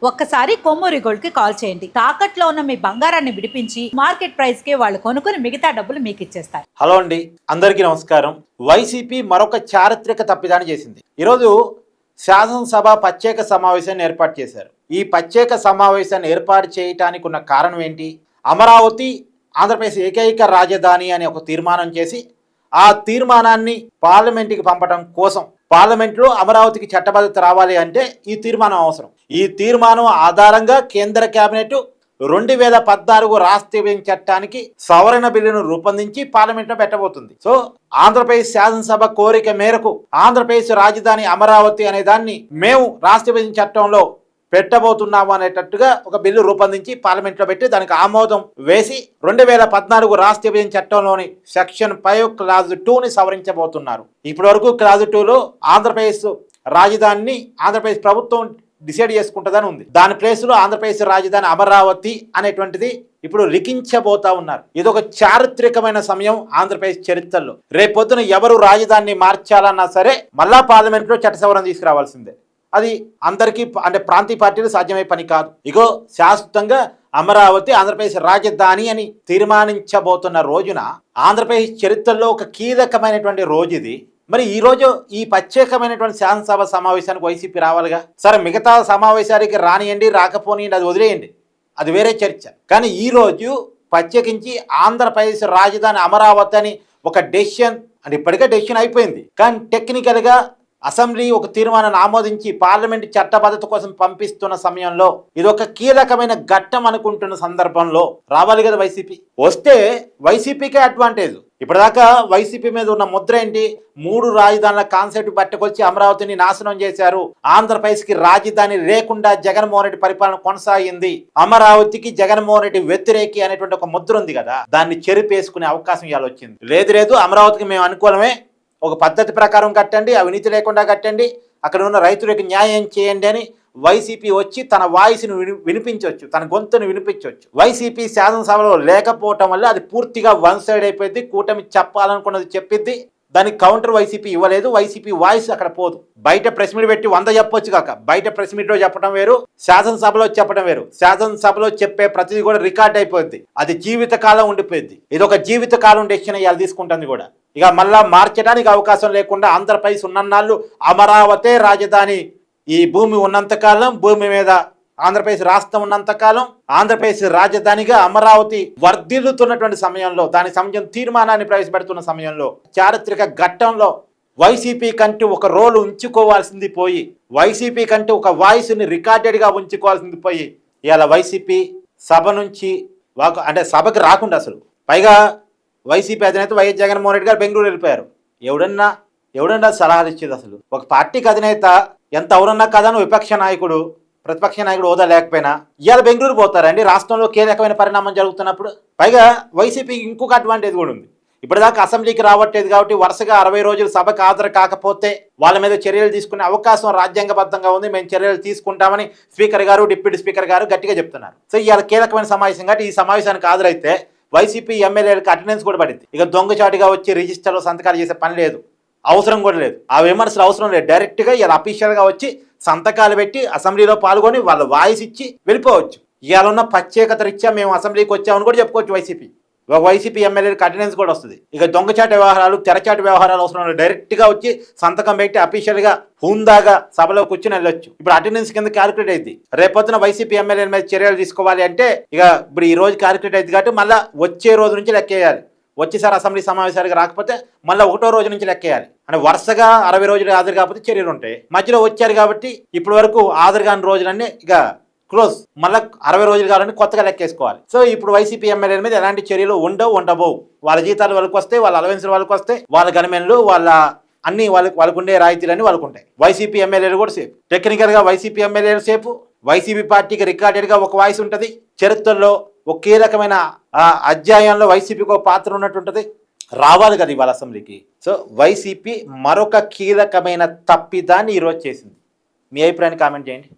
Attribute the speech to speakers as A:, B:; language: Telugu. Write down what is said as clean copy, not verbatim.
A: ఒక్కసారి కొమ్మూరి గోల్డ్ కి కాల్ చేయండి. తాకట్లో ఉన్న మీ బంగారాన్ని విడిపించి మార్కెట్ ప్రైస్ కి వాళ్ళు కొనుక్కుని మిగతా డబ్బులు మీకు ఇచ్చేస్తారు.
B: హలో అండి, అందరికీ నమస్కారం. వైసీపీ మరొక చారిత్రక తప్పిదాన్ని చేసింది. ఈరోజు శాసనసభ ప్రత్యేక సమావేశాన్ని ఏర్పాటు చేశారు. ఈ ప్రత్యేక సమావేశాన్ని ఏర్పాటు చేయడానికి ఉన్న కారణం ఏంటి? అమరావతి ఆంధ్రప్రదేశ్ ఏకైక రాజధాని అని ఒక తీర్మానం చేసి ఆ తీర్మానాన్ని పార్లమెంటుకి పంపడం కోసం, పార్లమెంట్లో అమరావతికి చట్టబద్ధత రావాలి అంటే ఈ తీర్మానం అవసరం. ఈ తీర్మానం ఆధారంగా కేంద్ర కేబినెట్ 2014 రాష్ట్ర విభజన చట్టానికి సవరణ బిల్లును రూపొందించి పార్లమెంట్లో పెట్టబోతుంది. సో ఆంధ్రప్రదేశ్ శాసనసభ కోరిక మేరకు ఆంధ్రప్రదేశ్ రాజధాని అమరావతి అనే దాన్ని మేము రాష్ట్ర విభజన చట్టంలో పెట్టబోతున్నాము అనేటట్టుగా ఒక బిల్లు రూపొందించి పార్లమెంట్లో పెట్టి దానికి ఆమోదం వేసి 2014 రాష్ట్ర విభజన చట్టంలోని సెక్షన్ 5 క్లాజ్ 2ని సవరించబోతున్నారు. ఇప్పటి వరకు క్లాజ్ 2లో ఆంధ్రప్రదేశ్ రాజధానిని ఆంధ్రప్రదేశ్ ప్రభుత్వం డిసైడ్ చేసుకుంటుందని ఉంది. దాని ప్లేస్లో ఆంధ్రప్రదేశ్ రాజధాని అమరావతి అనేటువంటిది ఇప్పుడు లిఖించబోతా ఉన్నారు. ఇది ఒక చారిత్రకమైన సమయం ఆంధ్రప్రదేశ్ చరిత్రలో. రేపొద్దున ఎవరు రాజధానిని మార్చాలన్నా సరే మళ్ళా పార్లమెంట్లో చట్ట సవరణ తీసుకురావాల్సిందే. అది అందరికీ అంటే ప్రాంతీయ పార్టీలు సాధ్యమయ్యే పని కాదు. ఇగో శాశ్వతంగా అమరావతి ఆంధ్రప్రదేశ్ రాజధాని అని తీర్మానించబోతున్న రోజున ఆంధ్రప్రదేశ్ చరిత్రలో ఒక కీలకమైనటువంటి రోజు ఇది. మరి ఈ రోజు ఈ ప్రత్యేకమైనటువంటి శాసనసభ సమావేశానికి వైసీపీ రావాలిగా. సరే, మిగతా సమావేశానికి రానియండి, రాకపోనియండి, అది వదిలేయండి, అది వేరే చర్చ. కానీ ఈ రోజు ప్రత్యేకించి ఆంధ్రప్రదేశ్ రాజధాని అమరావతి అని ఒక డెసిషన్, అంటే ఇప్పటికే డెసిషన్ అయిపోయింది, కానీ టెక్నికల్గా అసెంబ్లీ ఒక తీర్మానాన్ని ఆమోదించి పార్లమెంట్ చట్టబద్ధత కోసం పంపిస్తున్న సమయంలో ఇది ఒక కీలకమైన ఘట్టం అనుకుంటున్న సందర్భంలో రావాలి కదా వైసీపీ. వస్తే వైసీపీకే అడ్వాంటేజ్. ఇప్పటిదాకా వైసీపీ మీద ఉన్న ముద్ర ఏంటి? 3 రాజధానుల కాన్సెప్ట్ పట్టుకొచ్చి అమరావతిని నాశనం చేశారు, ఆంధ్రప్రదేశ్కి రాజధాని లేకుండా జగన్మోహన్ రెడ్డి పరిపాలన కొనసాగింది, అమరావతికి జగన్మోహన్ రెడ్డి వ్యతిరేకి అనేటువంటి ఒక ముద్ర ఉంది కదా, దాన్ని చెరిపేసుకునే అవకాశం ఇవాళ వచ్చింది. లేదు అమరావతికి మేము అనుకూలమే, ఒక పద్ధతి ప్రకారం కట్టండి, అవినీతి లేకుండా కట్టండి, అక్కడ ఉన్న రైతులకు న్యాయం చేయండి అని వైసీపీ వచ్చి తన వాయిస్ను వినిపించవచ్చు, తన గొంతును వినిపించవచ్చు. వైసీపీ శాసనసభలో లేకపోవటం వల్ల అది పూర్తిగా వన్ సైడ్ అయిపోయింది. కూటమి చెప్పాలనుకున్నది చెప్పిద్ది, దానికి కౌంటర్ వైసీపీ ఇవ్వలేదు. వైసీపీ వాయిస్ అక్కడ పోదు. బయట ప్రెస్ మీట్ పెట్టి 100 చెప్పొచ్చు కాక, బయట ప్రెస్ మీట్లో చెప్పడం వేరు, శాసనసభలో చెప్పడం వేరు. శాసనసభలో చెప్పే ప్రతిదీ కూడా రికార్డ్ అయిపోద్ది, అది జీవితకాలం ఉండిపోయింది. ఇది ఒక జీవితకాలం డెసిషన్ ఇవాళ తీసుకుంటుంది కూడా. ఇక మళ్ళా మార్చడానికి అవకాశం లేకుండా ఆంధ్రప్రదేశ్ ఉన్నన్నాళ్ళు అమరావతే రాజధాని, ఈ భూమి ఉన్నంతకాలం, భూమి మీద ఆంధ్రప్రదేశ్ రాష్ట్రం ఉన్నంతకాలం ఆంధ్రప్రదేశ్ రాజధానిగా అమరావతి వర్ధిల్లుతున్నటువంటి సమయంలో, దానికి సంబంధించిన తీర్మానాన్ని ప్రవేశపెడుతున్న సమయంలో, చారిత్రక ఘట్టంలో వైసీపీ కంటూ ఒక రోల్ ఉంచుకోవాల్సింది పోయి, వైసీపీ కంటూ ఒక వాయిస్ని రికార్డెడ్గా ఉంచుకోవాల్సింది పోయి, ఇవాళ వైసీపీ సభ నుంచి అంటే సభకి రాకుండా, అసలు పైగా వైసీపీ అధినేత వైఎస్ జగన్మోహన్ రెడ్డి గారు బెంగళూరు వెళ్ళిపోయారు. ఎవడన్నా సలహాలు ఇచ్చేది? అసలు ఒక పార్టీకి అధినేత ఎంత ఎవరన్నా కథను విపక్ష నాయకుడు, ప్రతిపక్ష నాయకుడు హోదా లేకపోయినా ఇవాళ బెంగళూరు పోతారండి రాష్ట్రంలో కీలకమైన పరిణామం జరుగుతున్నప్పుడు. పైగా వైసీపీకి ఇంకొక అడ్వాంటేజ్ కూడా ఉంది. ఇప్పటిదాకా అసెంబ్లీకి రావట్లేదు కాబట్టి వరుసగా 60 రోజులు సభకు హాజరు కాకపోతే వాళ్ళ మీద చర్యలు తీసుకునే అవకాశం రాజ్యాంగబద్ధంగా ఉంది, మేము చర్యలు తీసుకుంటామని స్పీకర్ గారు, డిప్యూటీ స్పీకర్ గారు గట్టిగా చెప్తున్నారు. సో ఇవాళ కీలకమైన సమావేశం కాబట్టి ఈ సమావేశానికి హాజరైతే వైసీపీ ఎమ్మెల్యేలకు అటెండెన్స్ కూడా పడింది. ఇక దొంగచాటుగా వచ్చి రిజిస్టర్లో సంతకాలు చేసే పని లేదు, అవసరం కూడా లేదు, ఆ విమర్శలు అవసరం లేదు. డైరెక్ట్గా ఇలా అఫీషియల్గా వచ్చి సంతకాలు పెట్టి అసెంబ్లీలో పాల్గొని వాళ్ళ వాయిస్ ఇచ్చి వెళ్ళిపోవచ్చు. ఇవాళ ఉన్న ప్రత్యేకత రీత్యా మేము అసెంబ్లీకి వచ్చామని కూడా చెప్పుకోవచ్చు వైసీపీ. వైసీపీ ఎమ్మెల్యేలకు అటెండెన్స్ కూడా వస్తుంది. ఇక దొంగచాటు వ్యవహారాలు, తెరచాటు వ్యవహారాలు అవసరం లేదు, డైరెక్ట్గా వచ్చి సంతకం పెట్టి అఫీషియల్గా హుందాగా సభలో కూర్చుని వెళ్ళొచ్చు. ఇప్పుడు అటెండెన్స్ కింద క్యాలిక్యులేట్ అయింది. రేపొద్దున వైసీపీ ఎమ్మెల్యేల మీద చర్యలు తీసుకోవాలి అంటే ఇక ఇప్పుడు ఈ రోజు క్యాలిక్యులేట్ అయింది కాబట్టి మళ్ళీ వచ్చే రోజు నుంచి లెక్కేయాలి. వచ్చేసారి అసెంబ్లీ సమావేశాలకు రాకపోతే మళ్ళీ 1వ రోజు నుంచి లెక్కేయాలి. అంటే వరుసగా 60 రోజులు హాజరు కాకపోతే చర్యలు ఉంటాయి. మధ్యలో వచ్చారు కాబట్టి ఇప్పటి వరకు హాజరు కాని రోజులన్నీ ఇక క్లోజ్, మళ్ళీ 60 రోజులు కావాలని కొత్తగా లెక్కేసుకోవాలి. సో ఇప్పుడు వైసీపీ ఎమ్మెల్యేల మీద ఎలాంటి చర్యలు ఉండబోవు. వాళ్ళ జీతాలు వాళ్ళకి వస్తాయి, వాళ్ళ అలవెన్స్లు వాళ్ళకి వస్తాయి, వాళ్ళ గవర్నమెంట్లు వాళ్ళ అన్ని వాళ్ళకు ఉండే రాయితీలన్నీ వాళ్ళకు ఉంటాయి. వైసీపీ ఎమ్మెల్యేలు కూడా సేఫ్. టెక్నికల్గా వైసీపీ ఎమ్మెల్యేలు సేఫ్. వైసీపీ పార్టీకి రికార్డెడ్గా ఒక వాయిస్ ఉంటుంది. చరిత్రలో ఒక కీలకమైన అధ్యాయంలో వైసీపీకి ఒక పాత్ర ఉన్నట్టుంటుంది. రావాలి కదా ఇవాళ అసెంబ్లీకి. సో వైసీపీ మరొక కీలకమైన తప్పిదాన్ని ఈరోజు చేసింది. మీ అభిప్రాయాన్ని కామెంట్ చేయండి.